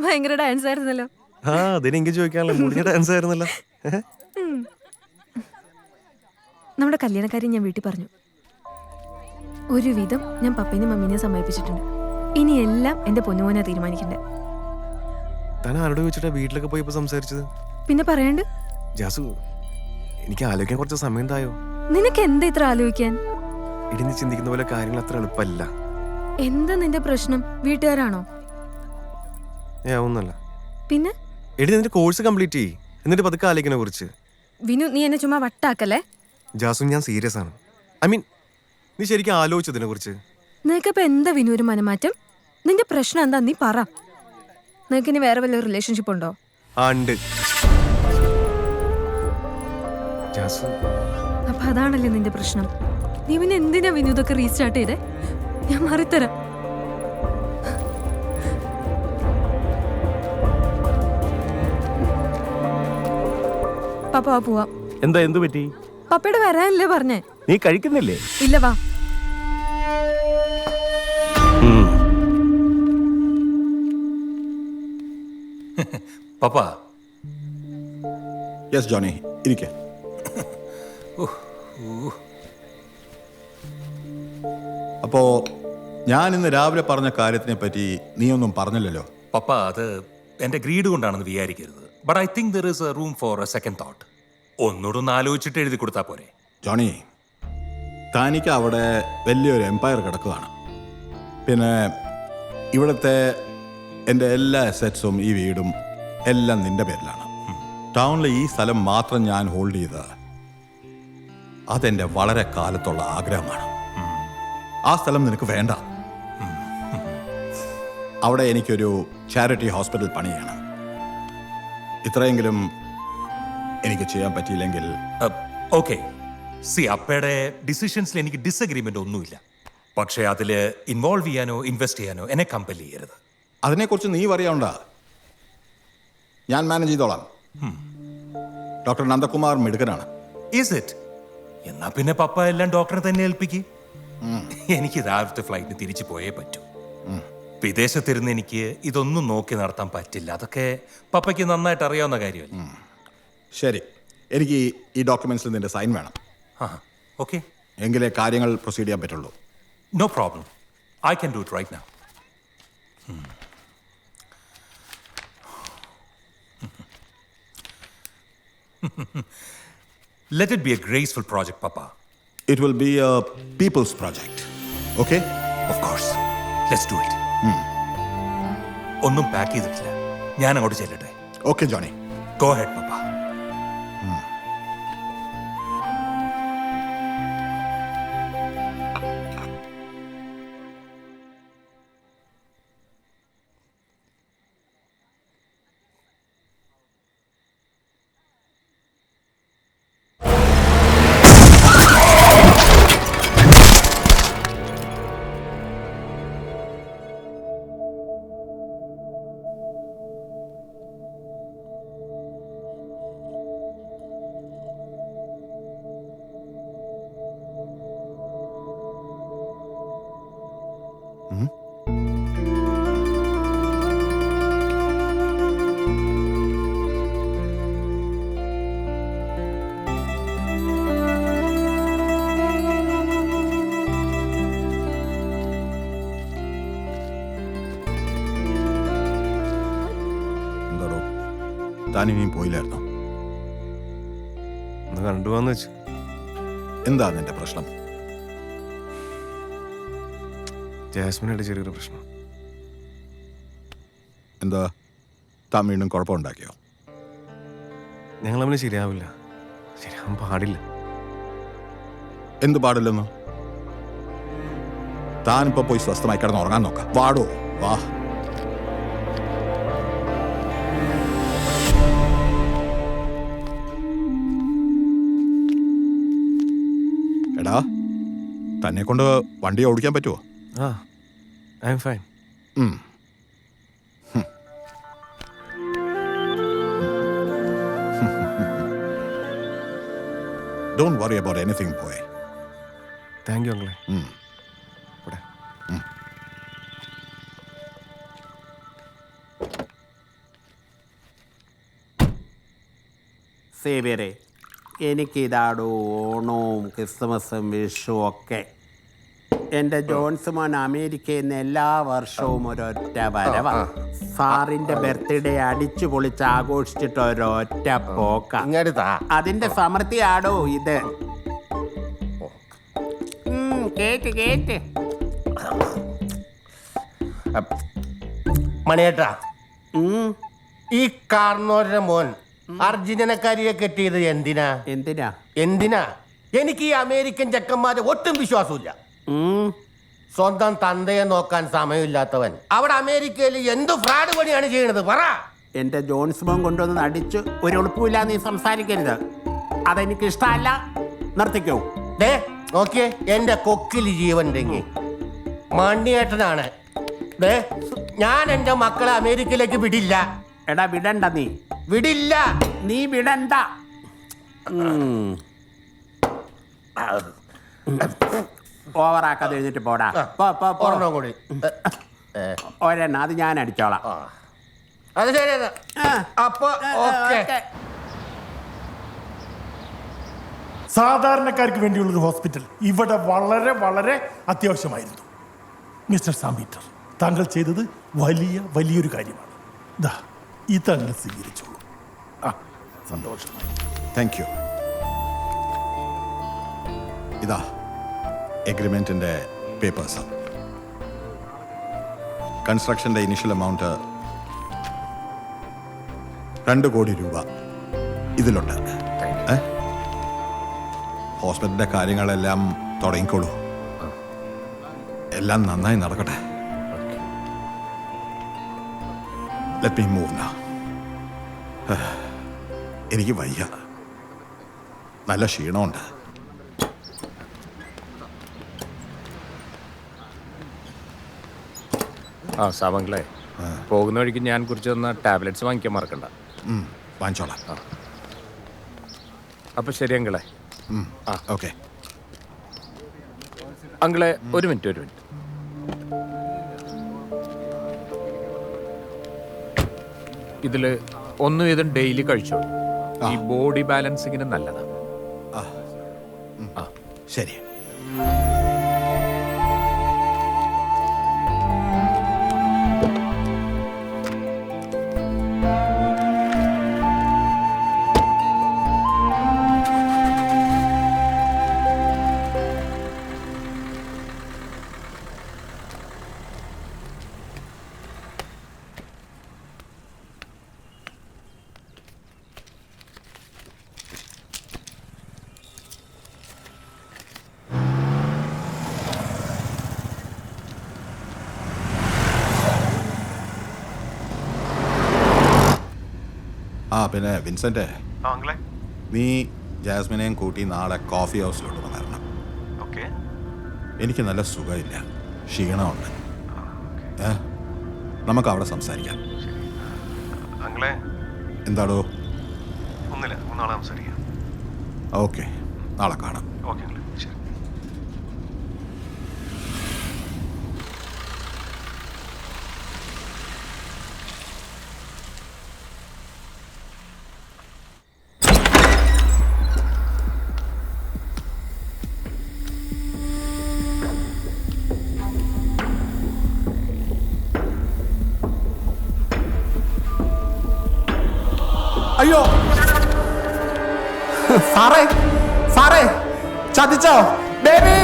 ഭയങ്കര ഡാൻസ് ആയിരുന്നല്ലോ. ആ അതെനിക്ക് ചോദിക്കാനുള്ള മുടിഞ്ഞ ഡാൻസ് ആയിരുന്നല്ലോ. നമ്മുടെ കല്യാണക്കാരി ഞാൻ വീട്ടിൽ പറഞ്ഞു. ഒരുവിധം ഞാൻ പപ്പേനെയും മമ്മീനെയും സമ്മതിപ്പിച്ചിട്ടുണ്ട്. ഇനി എല്ലാം എന്റെ പൊന്നുമോനാ തീരുമാനിക്കണ്ടേ. താൻ ആരോട് ചോദിച്ചിട്ടാ വീട്ടിലൊക്കെ പോയപ്പോ സംസാരിച്ചത്? പിന്നെ പറയാണ്ട്. ജാസു, എനിക്ക് ആലോചിക്കാൻ കുറച്ച് സമയം തായോ. നിനക്ക് എന്താ ഇത്ര ആലോചിക്കാൻ? ഇടിഞ്ഞ് ചിന്തിക്കുന്ന പോലെ കാര്യങ്ങൾ അത്ര എളുപ്പമല്ല. എന്താ നിന്റെ പ്രശ്നം? വീട്ടുകാരാണോ? ഒന്നല്ല. പിന്നെ എടി നിന്റെ കോഴ്സ് കംപ്ലീറ്റ് ചെയ്യ്, എന്നിട്ട് പതുക്കെ ആലോചിക്കണെ കുറിച്ച്. വിനു, നീ എന്നെ ചുമ്മാ വട്ടാക്കല്ലേ. ജാസു, ഞാൻ സീരിയസ് ആണ്. ഐ മീൻ, നീ ശരിക്കും ആലോചിച്ചതിനെ കുറിച്ച്? നിനക്കിപ്പോ എന്താ വിനു ഒരു മനമാറ്റം? നിന്റെ പ്രശ്നം എന്താ? നീ പറ. നിനക്ക് ഇനി വേറെ വല്ല റിലേഷൻഷിപ്പ് ഉണ്ടോ? ഉണ്ട്. ജാസു, അപ്പൊ അതാണല്ലേ നിന്റെ പ്രശ്നം. നീ പിന്നെ എന്തിനാ വിനു ഇതൊക്കെ റീസ്റ്റാർട്ട് ചെയ്തേ? ഞാൻ മാറിത്തരാം. പപ്പ വാ പോവാം. എന്താ, എന്തു പറ്റി? പപ്പയുടെ വരാനല്ലേ പറഞ്ഞേ? നീ കഴിക്കുന്നില്ലേ? ഇല്ല, വാ. പപ്പ. യെസ് ജോണി, ഇരിക്കെ. അപ്പോ ഞാൻ ഇന്ന് രാവിലെ പറഞ്ഞ കാര്യത്തിനെ പറ്റി നീ ഒന്നും പറഞ്ഞില്ലല്ലോ. പപ്പ, അത് എന്റെ ഗ്രീഡ് കൊണ്ടാണെന്ന് വിചാരിക്കരുത്. But I think there is A room for A second thought. ഒന്നുകൂടെ ആലോചിച്ചിട്ട് എഴുതി കൊടുത്താ പോരെ? ജോണി, തനിക്ക് അവിടെ വലിയൊരു എംപയർ കിടക്കുകയാണ്. പിന്നെ ഇവിടുത്തെ എൻ്റെ എല്ലാ അസറ്റ്സും ഈ വീടും എല്ലാം നിന്റെ പേരിലാണ്. ടൗണിലെ ഈ സ്ഥലം മാത്രം ഞാൻ ഹോൾഡ് ചെയ്ത അതെൻ്റെ വളരെ കാലത്തുള്ള ആഗ്രഹമാണ്. ആ സ്ഥലം നിനക്ക് വേണ്ട. അവിടെ എനിക്കൊരു ചാരിറ്റി ഹോസ്പിറ്റൽ പണിയണം. ഇത്രയെങ്കിലും എനിക്ക് ചെയ്യാൻ പറ്റിയില്ലെങ്കിൽ ഓക്കെ. സി, അപ്പയുടെ ഡിസിഷൻസിൽ എനിക്ക് ഡിസഗ്രിമെന്റ് ഒന്നുമില്ല. പക്ഷേ അതിൽ ഇൻവോൾവ് ചെയ്യാനോ ഇൻവെസ്റ്റ് ചെയ്യാനോ എന്നെ കമ്പൽ ചെയ്യരുത്. അതിനെക്കുറിച്ച് നീ പറയാനുണ്ട. ഞാൻ മാനേജ് ചെയ്തോളാം. ഡോക്ടർ നന്ദകുമാർ മിടുക്കനാണ്. Is it? എന്നാ പിന്നെ പപ്പ എല്ലാം ഡോക്ടറെ തന്നെ ഏൽപ്പിക്ക്. എനിക്ക് രാവിലത്തെ ഫ്ലൈറ്റിന് തിരിച്ചു പോയേ പറ്റൂ. വിദേശത്തിരുന്ന് എനിക്ക് ഇതൊന്നും നോക്കി നടത്താൻ പറ്റില്ല. അതൊക്കെ പപ്പയ്ക്ക് നന്നായിട്ട് അറിയാവുന്ന കാര്യമല്ല. ശരി, എനിക്ക് ഈ ഡോക്യുമെന്റ്സിൽ നിന്റെ സൈൻ വേണം. ഓക്കെ, എങ്കിലേ കാര്യങ്ങൾ പ്രൊസീഡ് ചെയ്യാൻ പറ്റുള്ളൂ. No problem. I can do it right now. Let it be a graceful project, Papa. It will be a people's project. Okay? Of course. Let's do it. ഒന്നും പാക്ക് ചെയ്തിട്ടില്ല. ഞാൻ അങ്ങോട്ട് ചെല്ലട്ടെ? Okay, Johnny. Go ahead, Papa. താനിനിയും പോയില്ലായിരുന്നോ? ഒന്ന് കണ്ടുപോവാന്ന് വെച്ചു. എന്താ നിന്റെ പ്രശ്നം? ജാസ്മിനായിട്ട് ചെറിയൊരു പ്രശ്നം. എന്താ, താൻ വീണ്ടും കുഴപ്പമുണ്ടാക്കിയോ? ഞങ്ങൾ തമ്മിൽ ശരിയാവില്ല. ശരിയാവാൻ പാടില്ല. എന്ത് പാടില്ലെന്ന്? താനിപ്പോ പോയി സ്വസ്ഥമായി കിടന്ന് ഉറങ്ങാൻ നോക്കാം. വാടോ, വാ. എടാ, തന്നെ കൊണ്ട് വണ്ടി ഓടിക്കാൻ പറ്റുമോ? I am fine. Don't worry about anything, boy. Thank you അങ്കിളെ. സേവിയറെ, എനിക്കിതാടോ ഓണവും ക്രിസ്മസും വിഷുവും ഒക്കെ. എൻ്റെ ജോൺസ് മോൻ അമേരിക്കയിൽ നിന്ന് എല്ലാ വർഷവും ഒരൊറ്റ വരവ. സാറിൻ്റെ ബർത്ത്ഡേ അടിച്ചു പൊളിച്ച് ആഘോഷിച്ചിട്ട് ഒരൊറ്റ പോക്ക. അതിൻ്റെ സമൃദ്ധിയാടോ ഇത്. Cake cake. മണിയേട്ടാ, ഈ കാർന്നോരുടെ മോൻ അർജുനനക്കാരിയെ കെട്ടിയത് എന്തിനാ? എന്തിനാ? എനിക്ക് ഈ അമേരിക്കൻ ചെക്കന്മാരെ ഒട്ടും വിശ്വാസമില്ല. സ്വന്തം തന്തയെ നോക്കാൻ സമയമില്ലാത്തവൻ അവിടെ അമേരിക്കയിൽ എന്ത് ഫ്രാഡ് പണിയാണ് ചെയ്യണത്? പറ. എന്റെ ജോൺസ് മോൻ കൊണ്ടുവന്ന് അടിച്ച് ഒരു എളുപ്പമില്ല നീ സംസാരിക്കരുത്. അതെനിക്ക് ഇഷ്ടമല്ല. നിർത്തിക്കോ. ദേ നോക്കിയേ, എന്റെ കൊക്കിൽ ജീവൻ ഉണ്ടെങ്കിൽ മണ്ണിയേട്ടനാണ്. ദേ, ഞാൻ എന്റെ മക്കളെ അമേരിക്കയിലേക്ക് വിടില്ല. എടാ വിടണ്ട. നീ വിടില്ല. നീ വിടണ്ട. ഓവറാക്കാതെ എഴുന്നിട്ട് പോടാ. ഒരെണ്ണം കൂടി. ഒരെണ്ണം അത് ഞാൻ അടിച്ചോളാം. അത് ശരി. അപ്പൊ ഓക്കെ. സാധാരണക്കാർക്ക് വേണ്ടിയുള്ളൊരു ഹോസ്പിറ്റൽ ഇവിടെ വളരെ വളരെ അത്യാവശ്യമായിരുന്നു. മിസ്റ്റർ സാംപീറ്റർ, താങ്കൾ ചെയ്തത് വലിയൊരു കാര്യമാണ്. ദാ ഈ താങ്കൾ സ്വീകരിച്ചോളൂ. സന്തോഷമായി. Thank you. ഇതാ എഗ്രിമെൻറ്റിൻ്റെ പേപ്പേഴ്സാണ്. കൺസ്ട്രക്ഷൻ്റെ ഇനിഷ്യൽ എമൗണ്ട് 2 കോടി രൂപ ഇതിലുണ്ട്. ഹോസ്പിറ്റലിൻ്റെ കാര്യങ്ങളെല്ലാം തുടങ്ങിക്കോളൂ. എല്ലാം നന്നായി നടക്കട്ടെ. Let me move now. എനിക്ക് വയ്യ, നല്ല ക്ഷീണമുണ്ട്. സാമംഗളെ, പോകുന്ന വഴിക്ക് ഞാൻ കുറിച്ച് തന്ന ടാബ്ലറ്റ്സ് വാങ്ങിക്കാൻ മറക്കണ്ട. വാങ്ങിച്ചോളാം. അപ്പൊ ശരി അങ്കിളെ. ഓക്കെ അങ്കിളെ, ഒരു മിനിറ്റ്. ഇതില് 1 വീതം ഡെയിലി കഴിച്ചോളൂ. ഈ ബോഡി ബാലൻസിങ്ങിന് നല്ലതാണ്. ശരി. പിന്നെ വിൻസെന്റ്, നീ ജാസ്മിനെയും കൂട്ടി നാളെ കോഫി ഹൗസിലോട്ട് വരണം. എനിക്ക് നല്ല സുഖമില്ല, ക്ഷീണമുണ്ട്. നമുക്ക് അവിടെ സംസാരിക്കാം. എന്താടോ? ഒന്നുമില്ല, നാളെ സംസാരിക്കാം. ഓക്കെ, നാളെ കാണാം. ഓക്കെ, ശരി. അയ്യോ സാറേ, ചതിച്ചോ? ബേബി.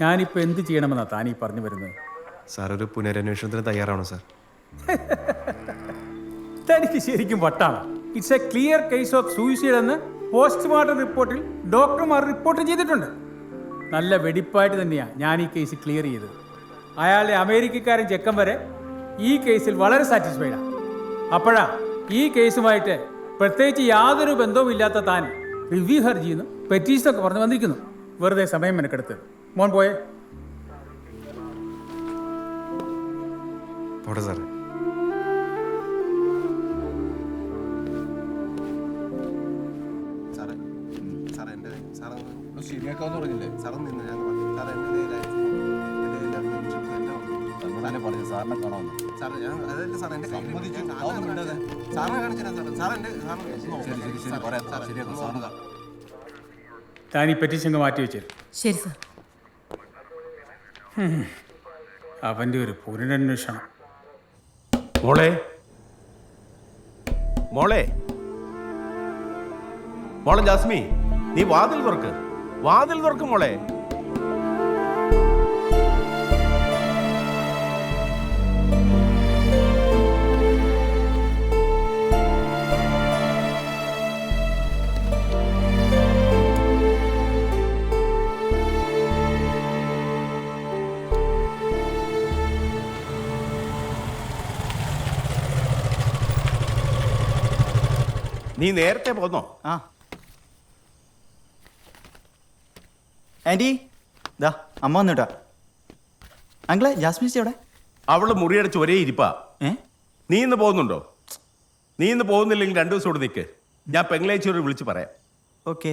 ഞാനിപ്പോൾ എന്ത് ചെയ്യണമെന്നാണ് താനീ പറഞ്ഞു വരുന്നത്? സാർ ഒരു പുനരന്വേഷണത്തിന് തയ്യാറാണോ സാർ? തനിക്ക് ശരിക്കും വട്ടാണ്. It's a clear case of suicide എന്ന് പോസ്റ്റ്മോർട്ടം റിപ്പോർട്ടിൽ ഡോക്ടർമാർ റിപ്പോർട്ട് ചെയ്തിട്ടുണ്ട്. നല്ല വെടിപ്പായിട്ട് തന്നെയാണ് ഞാൻ ഈ കേസ് ക്ലിയർ ചെയ്തത്. അയാളുടെ അമേരിക്കക്കാരൻ ചെക്കൻ വരെ ഈ കേസിൽ വളരെ സാറ്റിസ്ഫൈഡാണ്. അപ്പോഴാ ഈ കേസുമായിട്ട് പ്രത്യേകിച്ച് യാതൊരു ബന്ധവും ഇല്ലാത്ത താൻ റിവ്യൂ ഹർജിന്ന് പെറ്റീഷനൊക്കെ പറഞ്ഞു വന്നിരിക്കുന്നു. വെറുതെ സമയം മെനക്കെടുത്ത്. മോൻ പോയേ. പോട്ടെ സാറേ. ശരിയാക്കാന്ന് പറഞ്ഞില്ലേ? തന്നെ പറഞ്ഞു സാറിനെ കാണാമെന്ന്. ശരി പറയാം. ശരിയാക്കാം സാറിന്. താൻ ഈ പെറ്റീഷൻ മാറ്റി വെച്ചേരും. ശരി സാർ. അവൻ്റെ ഒരു പുനരന്വേഷണം. മോളെ മോളെ മോളെ ജാസ്മി, നീ വാതിൽ തുറക്ക്. വാതിൽ തുറക്ക് മോളെ. നീ നേരത്തെ പോന്നോ? ആ ആൻറ്റി, ദാ അമ്മ വന്നിട്ടാ. അങ്കിളെ, ജാസ്മിൻ ചേച്ചി എവിടെ? അവള് മുറിയടച്ച് ഒരേ ഇരിപ്പാ. നീ ഇന്ന് പോകുന്നുണ്ടോ? നീ ഇന്ന് പോകുന്നില്ലെങ്കിൽ 2 ദിവസം കൂടെ നിൽക്ക്. ഞാൻ പെങ്ങളേച്ചിയോട് വിളിച്ച് പറയാം. ഓക്കെ.